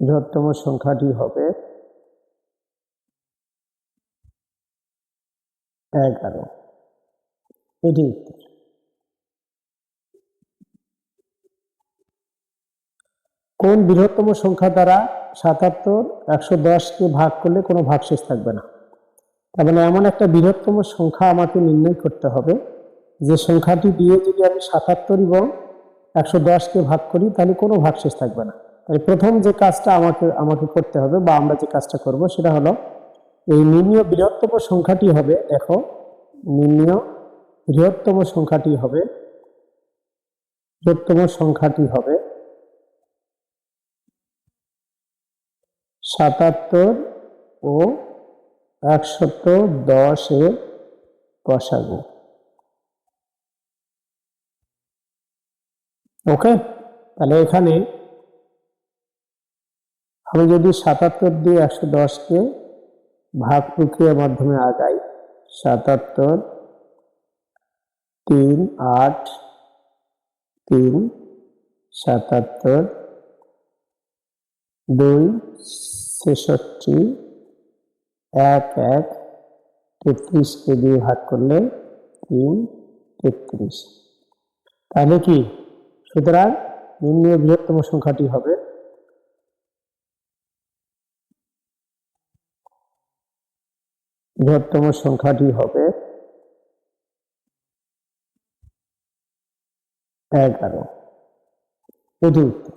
বৃহত্তম সংখ্যাটি হবে 11। এটি উত্তর। কোন বৃহত্তম সংখ্যা দ্বারা 77 110কে ভাগ করলে কোনো ভাগশেষ থাকবে না? তার মানে এমন একটা বৃহত্তম সংখ্যা আমাকে নির্ণয় করতে হবে যে সংখ্যাটি দিয়ে যদি আমি 77 এবং 110কে ভাগ করি তাহলে কোনো ভাগশেষ থাকবে না। তাহলে প্রথম যে কাজটা আমাকে করতে হবে বা আমরা যে কাজটা করব সেটা হলো এই নির্ণয় বৃহত্তম সংখ্যাটি হবে, দেখো নির্ণয় বৃহত্তম সংখ্যাটি হবে 77 ও 110 এর গসাগু। ওকে, তাহলে এখানে আমি যদি 77 দিয়ে 110কে ভাগ প্রক্রিয়ার মাধ্যমে আগাই, 77 3 8 3 77 2 66 1 1 33কে দিয়ে ভাগ করলে 3 33। তাহলে কি, সুতরাং নির্ণয় বৃহত্তম সংখ্যাটি হবে 11। এটি উত্তর।